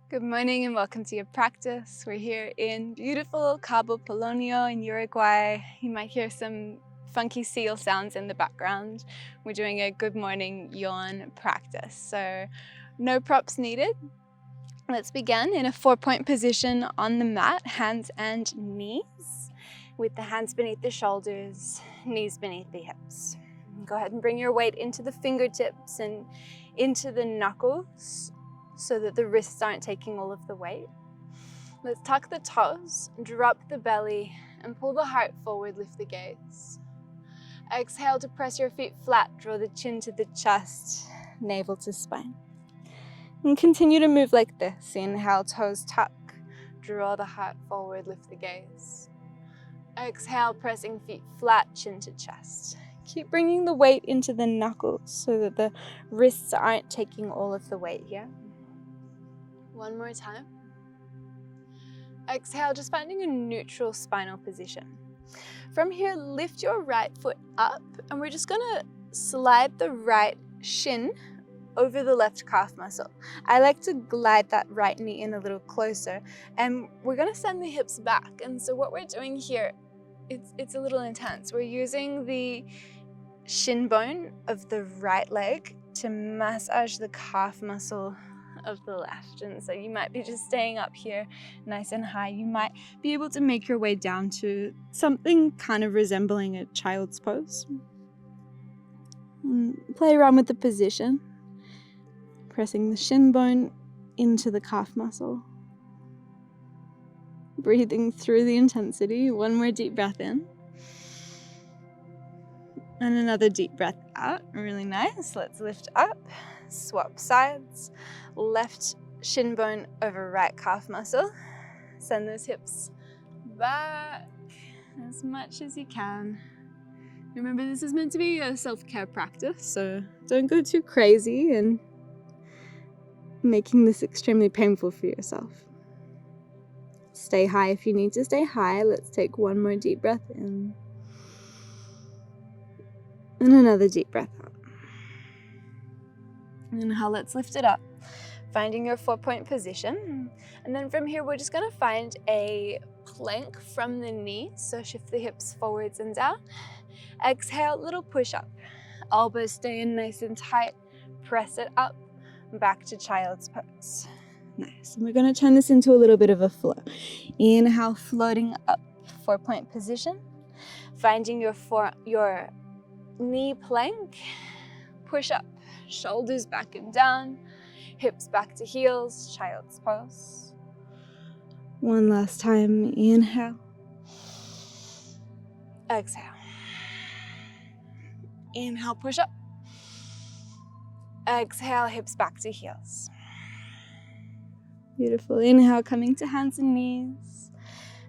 Good morning and welcome to your practice. We're here in beautiful Cabo, Polonio in Uruguay. You might hear some funky seal sounds in the background. We're doing a good morning yawn practice, so no props needed. Let's begin in a 4-point position on the mat, hands and knees, with the hands beneath the shoulders, knees beneath the hips. Go ahead and bring your weight into the fingertips and into the knuckles so that the wrists aren't taking all of the weight. Let's tuck the toes, drop the belly, and pull the heart forward, lift the gaze. Exhale to press your feet flat, draw the chin to the chest, navel to spine. And continue to move like this. Inhale, toes tuck, draw the heart forward, lift the gaze. Exhale, pressing feet flat, chin to chest. Keep bringing the weight into the knuckles so that the wrists aren't taking all of the weight here. One more time. Exhale, just finding a neutral spinal position. From here, lift your right foot up, and we're just gonna slide the right shin over the left calf muscle. I like to glide that right knee in a little closer, and we're gonna send the hips back. And so what we're doing here, it's a little intense. We're using the shin bone of the right leg to massage the calf muscle of the left. And so you might be just staying up here nice and high. You might be able to make your way down to something kind of resembling a child's pose. And play around with the position, pressing the shin bone into the calf muscle. Breathing through the intensity. One more deep breath in. And another deep breath out. Really nice. Let's lift up, swap sides. Left shin bone over right calf muscle. Send those hips back as much as you can. Remember, this is meant to be a self-care practice, so don't go too crazy and making this extremely painful for yourself. Stay high if you need to stay high. Let's take one more deep breath in. And another deep breath out. Inhale, let's lift it up. Finding your 4-point position. And then from here, we're just gonna find a plank from the knees. So shift the hips forwards and down. Exhale, little push up. Elbows stay in nice and tight. Press it up, back to child's pose. Nice. And we're gonna turn this into a little bit of a flow. Inhale, floating up, 4-point position. Finding your knee plank. Push up, shoulders back and down. Hips back to heels, child's pose. One last time, inhale. Exhale. Inhale, push up. Exhale, hips back to heels. Beautiful. Inhale, coming to hands and knees.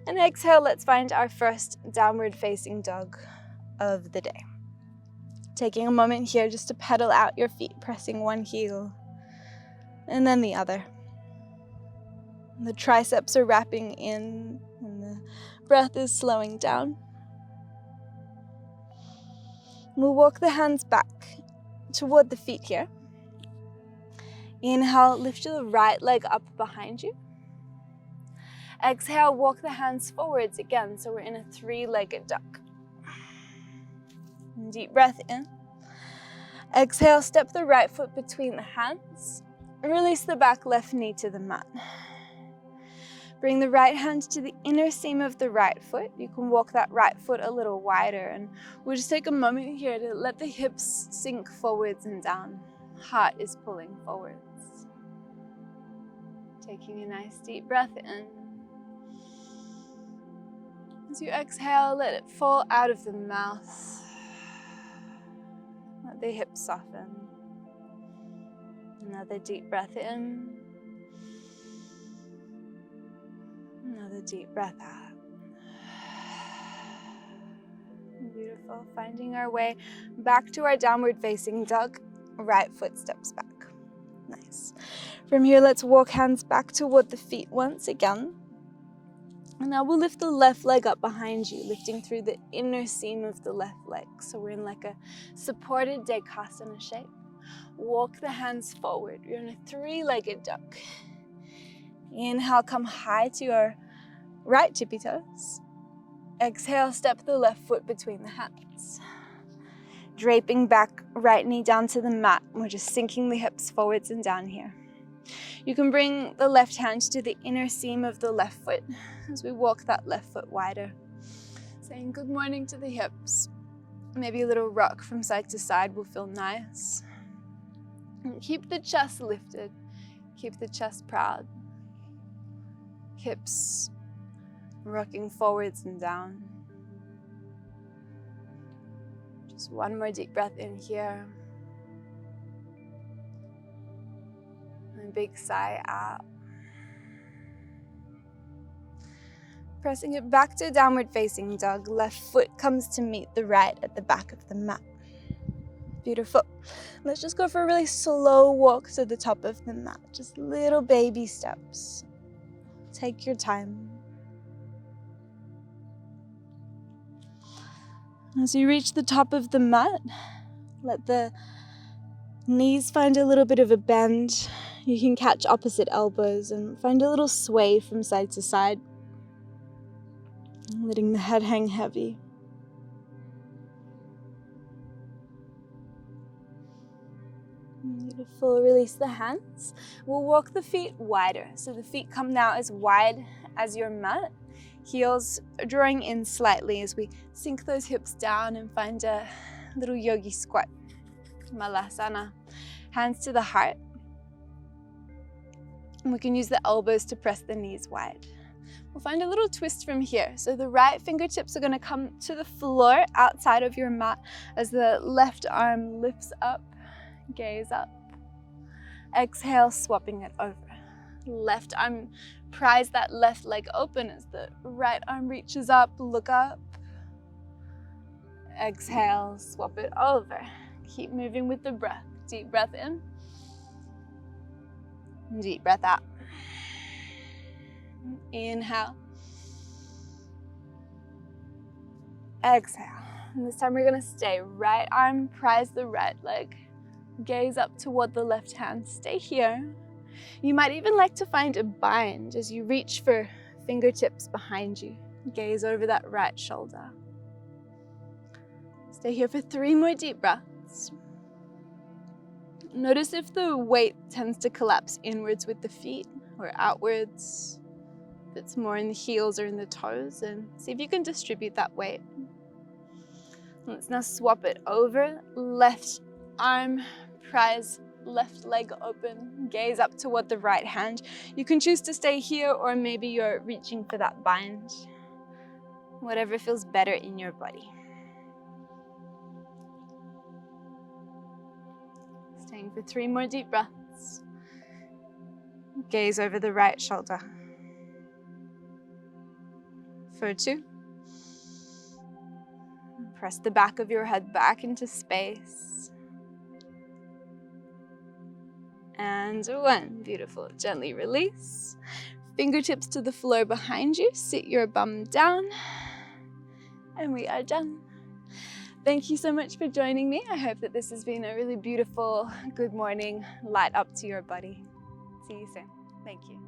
And exhale, let's find our first downward facing dog of the day. Taking a moment here just to pedal out your feet, pressing one heel and then the other. The triceps are wrapping in and the breath is slowing down. We'll walk the hands back toward the feet here. Inhale, lift your right leg up behind you. Exhale, walk the hands forwards again, so we're in a 3-legged duck. Deep breath in. Exhale, step the right foot between the hands. Release the back left knee to the mat. Bring the right hand to the inner seam of the right foot. You can walk that right foot a little wider, and we'll just take a moment here to let the hips sink forwards and down. Heart is pulling forwards. Taking a nice deep breath in. As you exhale, let it fall out of the mouth. Let the hips soften. Another deep breath in. Another deep breath out. Beautiful. Finding our way back to our downward facing dog. Right foot steps back. Nice. From here, let's walk hands back toward the feet once again. And now we'll lift the left leg up behind you, lifting through the inner seam of the left leg. So we're in like a supported Dekasana shape. Walk the hands forward. You're in a 3-legged duck. Inhale, come high to your right tippy toes. Exhale, step the left foot between the hands. Draping back, right knee down to the mat. We're just sinking the hips forwards and down here. You can bring the left hand to the inner seam of the left foot as we walk that left foot wider. Saying good morning to the hips. Maybe a little rock from side to side will feel nice. And keep the chest lifted. Keep the chest proud. Hips rocking forwards and down. Just one more deep breath in here. And a big sigh out. Pressing it back to downward facing dog. Left foot comes to meet the right at the back of the mat. Beautiful. Let's just go for a really slow walk to the top of the mat. Just little baby steps. Take your time. As you reach the top of the mat, let the knees find a little bit of a bend. You can catch opposite elbows and find a little sway from side to side. Letting the head hang heavy. Beautiful. Release the hands. We'll walk the feet wider. So the feet come now as wide as your mat. Heels drawing in slightly as we sink those hips down and find a little yogi squat. Malasana. Hands to the heart. And we can use the elbows to press the knees wide. We'll find a little twist from here. So the right fingertips are going to come to the floor outside of your mat as the left arm lifts up. Gaze up. Exhale, swapping it over. Left arm, prise that left leg open as the right arm reaches up, look up. Exhale, swap it over. Keep moving with the breath. Deep breath in. Deep breath out. Inhale. Exhale. And this time we're going to stay. Right arm, prise the right leg. Gaze up toward the left hand. Stay here. You might even like to find a bind as you reach for fingertips behind you. Gaze over that right shoulder. Stay here for 3 more deep breaths. Notice if the weight tends to collapse inwards with the feet or outwards. If it's more in the heels or in the toes, and see if you can distribute that weight. Let's now swap it over. Left arm, prise left leg open, gaze up toward the right hand. You can choose to stay here, or maybe you're reaching for that bind. Whatever feels better in your body. Staying for 3 more deep breaths. Gaze over the right shoulder. For 2. Press the back of your head back into space. And 1. Beautiful. Gently release. Fingertips to the floor behind you. Sit your bum down. And we are done. Thank you so much for joining me. I hope that this has been a really beautiful good morning light up to your body. See you soon. Thank you.